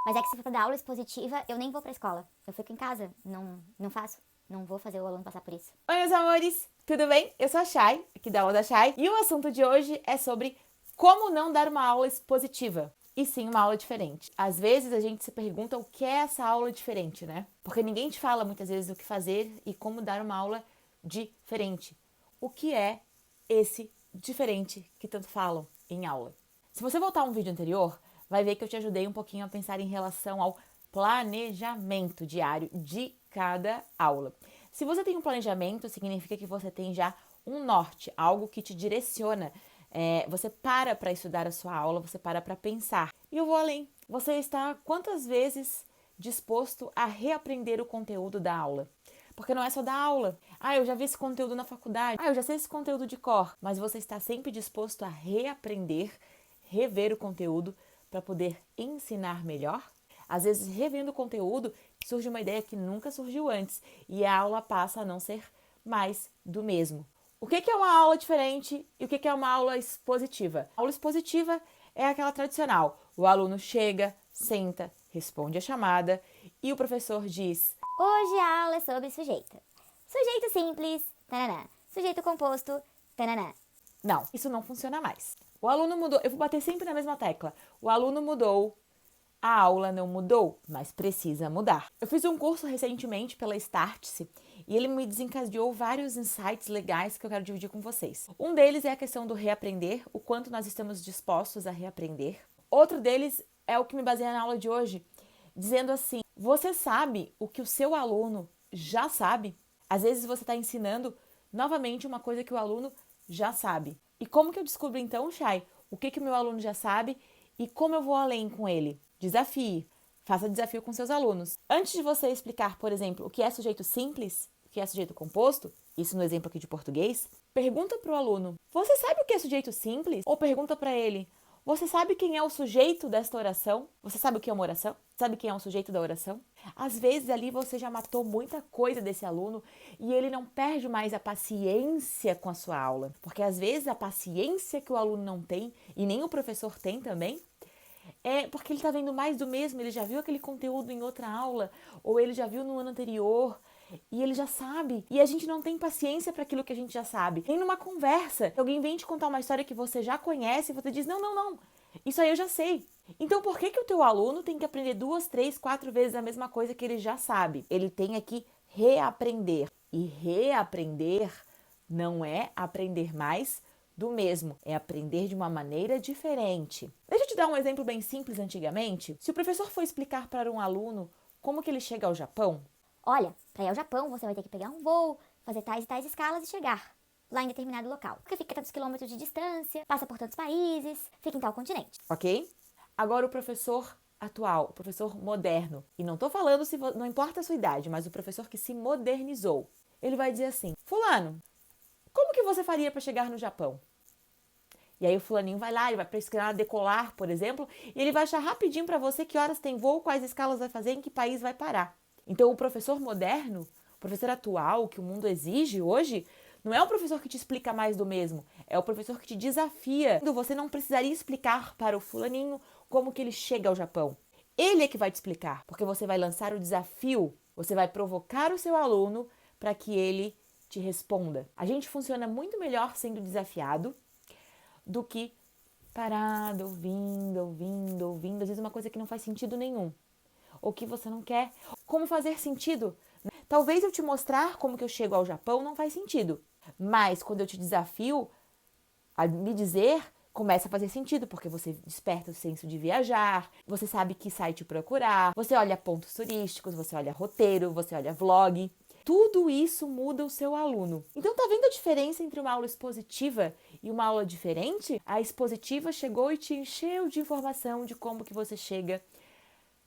Mas é que se for pra dar aula expositiva, eu nem vou pra escola. Eu fico em casa, não faço. Não vou fazer o aluno passar por isso. Oi, meus amores! Tudo bem? Eu sou a Chay, aqui da aula da Chay, e o assunto de hoje é sobre como não dar uma aula expositiva, e sim uma aula diferente. Às vezes a gente se pergunta o que é essa aula diferente, né? Porque ninguém te fala muitas vezes o que fazer e como dar uma aula diferente. O que é esse diferente que tanto falam em aula? Se você voltar a um vídeo anterior, vai ver que eu te ajudei um pouquinho a pensar em relação ao planejamento diário de cada aula. Se você tem um planejamento, significa que você tem já um norte, algo que te direciona. Você para estudar a sua aula, você para pensar. E eu vou além. Você está quantas vezes disposto a reaprender o conteúdo da aula? Porque não é só dar aula. Eu já vi esse conteúdo na faculdade. Eu já sei esse conteúdo de cor. Mas você está sempre disposto a reaprender, rever o conteúdo para poder ensinar melhor? Às vezes, revendo o conteúdo, surge uma ideia que nunca surgiu antes e a aula passa a não ser mais do mesmo. O que é uma aula diferente e o que é uma aula expositiva? A aula expositiva é aquela tradicional. O aluno chega, senta, responde a chamada e o professor diz: Hoje a aula é sobre sujeito. Sujeito simples, tananã. Sujeito composto, tananã. Não, isso não funciona mais. O aluno mudou, eu vou bater sempre na mesma tecla. O aluno mudou, a aula não mudou, mas precisa mudar. Eu fiz um curso recentemente pela Startse e ele me desencadeou vários insights legais que eu quero dividir com vocês. Um deles é a questão do reaprender, o quanto nós estamos dispostos a reaprender. Outro deles é o que me baseia na aula de hoje, dizendo assim: você sabe o que o seu aluno já sabe? Às vezes você está ensinando novamente uma coisa que o aluno já sabe. E como que eu descubro então, Chay, o que o meu aluno já sabe e como eu vou além com ele? Desafie. Faça desafio com seus alunos. Antes de você explicar, por exemplo, o que é sujeito simples, o que é sujeito composto, isso no exemplo aqui de português, pergunta para o aluno: você sabe o que é sujeito simples? Ou pergunta para ele: você sabe quem é o sujeito desta oração? Você sabe o que é uma oração? Sabe quem é o sujeito da oração? Às vezes ali você já matou muita coisa desse aluno e ele não perde mais a paciência com a sua aula. Porque às vezes a paciência que o aluno não tem, e nem o professor tem também, é porque ele está vendo mais do mesmo, ele já viu aquele conteúdo em outra aula, ou ele já viu no ano anterior, e ele já sabe. E a gente não tem paciência para aquilo que a gente já sabe. Nem numa conversa, alguém vem te contar uma história que você já conhece e você diz: não, isso aí eu já sei. Então por que o teu aluno tem que aprender 2, 3, 4 vezes a mesma coisa que ele já sabe? Ele tem que reaprender. E reaprender não é aprender mais do mesmo, é aprender de uma maneira diferente. Deixa eu te dar um exemplo bem simples antigamente. Se o professor for explicar para um aluno como que ele chega ao Japão, Olha, para ir ao Japão você vai ter que pegar um voo, fazer tais e tais escalas e chegar lá em determinado local. Porque fica a tantos quilômetros de distância, passa por tantos países, fica em tal continente. ok? Agora o professor atual, o professor moderno, e não tô falando se não importa a sua idade, mas o professor que se modernizou, ele vai dizer assim: fulano, como que você faria para chegar no Japão? E aí o fulaninho vai lá, ele vai pesquisar decolar, por exemplo, e ele vai achar rapidinho para você que horas tem voo, quais escalas vai fazer, em que país vai parar. Então o professor moderno, o professor atual, que o mundo exige hoje, não é o professor que te explica mais do mesmo, é o professor que te desafia. Você não precisaria explicar para o fulaninho como que ele chega ao Japão. Ele é que vai te explicar, porque você vai lançar o desafio, você vai provocar o seu aluno para que ele te responda. A gente funciona muito melhor sendo desafiado do que parado, ouvindo, às vezes uma coisa que não faz sentido nenhum, ou que você não quer. Como fazer sentido? Talvez eu te mostrar como que eu chego ao Japão não faz sentido, mas quando eu te desafio a me dizer, começa a fazer sentido, porque você desperta o senso de viajar, você sabe que site procurar, você olha pontos turísticos, você olha roteiro, você olha vlog. Tudo isso muda o seu aluno. Então, tá vendo a diferença entre uma aula expositiva e uma aula diferente? A expositiva chegou e te encheu de informação de como que você chega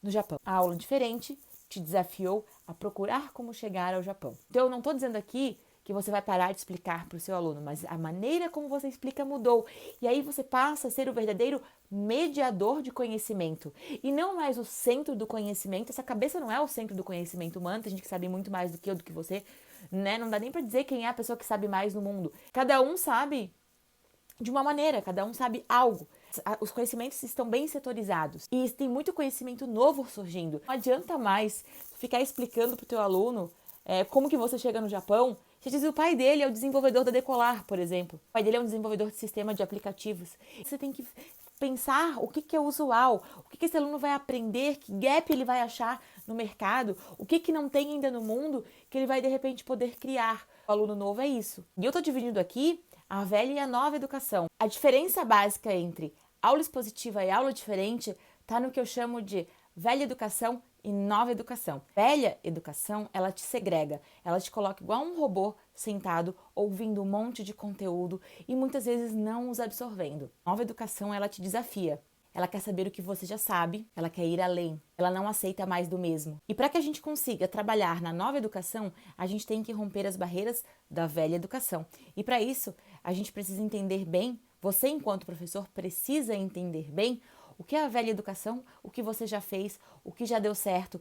no Japão. A aula diferente te desafiou a procurar como chegar ao Japão. Então, eu não estou dizendo aqui que você vai parar de explicar para o seu aluno, mas a maneira como você explica mudou. E aí você passa a ser o verdadeiro mediador de conhecimento e não mais o centro do conhecimento. Essa cabeça não é o centro do conhecimento humano, tem gente que sabe muito mais do que eu, do que você, né? Não dá nem para dizer quem é a pessoa que sabe mais no mundo. Cada um sabe de uma maneira, cada um sabe algo. Os conhecimentos estão bem setorizados e tem muito conhecimento novo surgindo. Não adianta mais ficar explicando para o teu aluno como que você chega no Japão. Você diz que o pai dele é o desenvolvedor da Decolar, por exemplo. O pai dele é um desenvolvedor de sistema de aplicativos. Você tem que pensar o que é usual, o que esse aluno vai aprender, que gap ele vai achar no mercado, o que não tem ainda no mundo que ele vai de repente poder criar. O aluno novo é isso. E eu estou dividindo aqui a velha e a nova educação. A diferença básica entre aula expositiva e aula diferente está no que eu chamo de velha educação e nova educação. Velha educação, ela te segrega, ela te coloca igual um robô sentado, ouvindo um monte de conteúdo e muitas vezes não os absorvendo. Nova educação, ela te desafia. Ela quer saber o que você já sabe, ela quer ir além, ela não aceita mais do mesmo. E para que a gente consiga trabalhar na nova educação, a gente tem que romper as barreiras da velha educação. E para isso, a gente precisa entender bem, você enquanto professor precisa entender bem o que é a velha educação, o que você já fez, o que já deu certo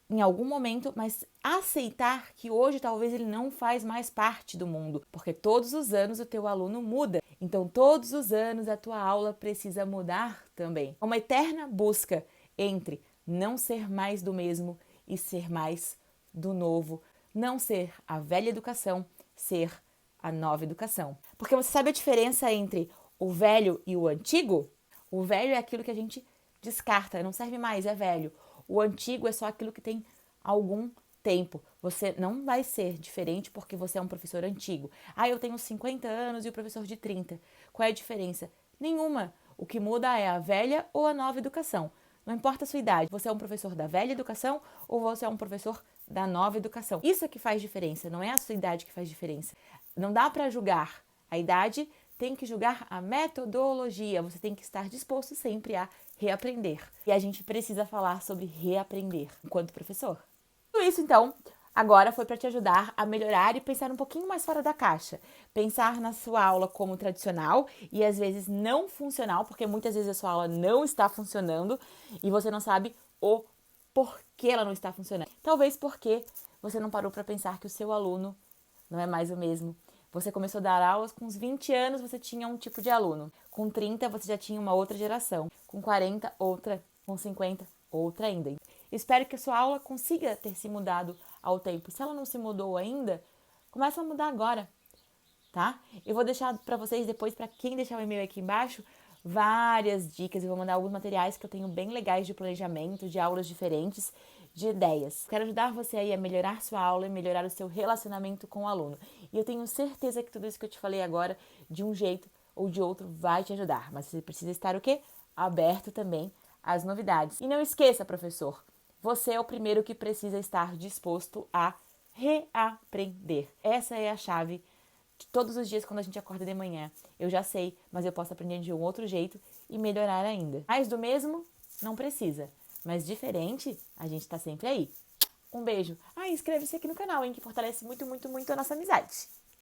em algum momento, mas aceitar que hoje talvez ele não faz mais parte do mundo, porque todos os anos o teu aluno muda. Então, todos os anos a tua aula precisa mudar também. Uma eterna busca entre não ser mais do mesmo e ser mais do novo. Não ser a velha educação, ser a nova educação. Porque você sabe a diferença entre o velho e o antigo? O velho é aquilo que a gente descarta, não serve mais, é velho. O antigo é só aquilo que tem algum tempo. Você não vai ser diferente porque você é um professor antigo. Eu tenho 50 anos e o professor de 30. Qual é a diferença? Nenhuma. O que muda é a velha ou a nova educação. Não importa a sua idade. Você é um professor da velha educação ou você é um professor da nova educação. Isso é que faz diferença, não é a sua idade que faz diferença. Não dá para julgar a idade, tem que julgar a metodologia. Você tem que estar disposto sempre a reaprender. E a gente precisa falar sobre reaprender enquanto professor. Tudo isso, então, agora foi para te ajudar a melhorar e pensar um pouquinho mais fora da caixa. Pensar na sua aula como tradicional e às vezes não funcional, porque muitas vezes a sua aula não está funcionando e você não sabe o porquê ela não está funcionando. Talvez porque você não parou para pensar que o seu aluno não é mais o mesmo. Você começou a dar aulas com uns 20 anos, você tinha um tipo de aluno. Com 30, você já tinha uma outra geração. Com 40, outra. Com 50, outra ainda. Espero que a sua aula consiga ter se mudado ao tempo. Se ela não se mudou ainda, começa a mudar agora, tá? Eu vou deixar para vocês depois, para quem deixar o e-mail aqui embaixo, várias dicas. Eu vou mandar alguns materiais que eu tenho bem legais de planejamento, de aulas diferentes, de ideias. Quero ajudar você aí a melhorar sua aula e melhorar o seu relacionamento com o aluno. E eu tenho certeza que tudo isso que eu te falei agora, de um jeito ou de outro, vai te ajudar. Mas você precisa estar o quê? Aberto também às novidades. E não esqueça, professor, você é o primeiro que precisa estar disposto a reaprender. Essa é a chave de todos os dias quando a gente acorda de manhã. Eu já sei, mas eu posso aprender de um outro jeito e melhorar ainda. Mais do mesmo? Não precisa. Mas diferente, a gente tá sempre aí. Um beijo. Inscreve-se aqui no canal, hein, que fortalece muito, muito, muito a nossa amizade.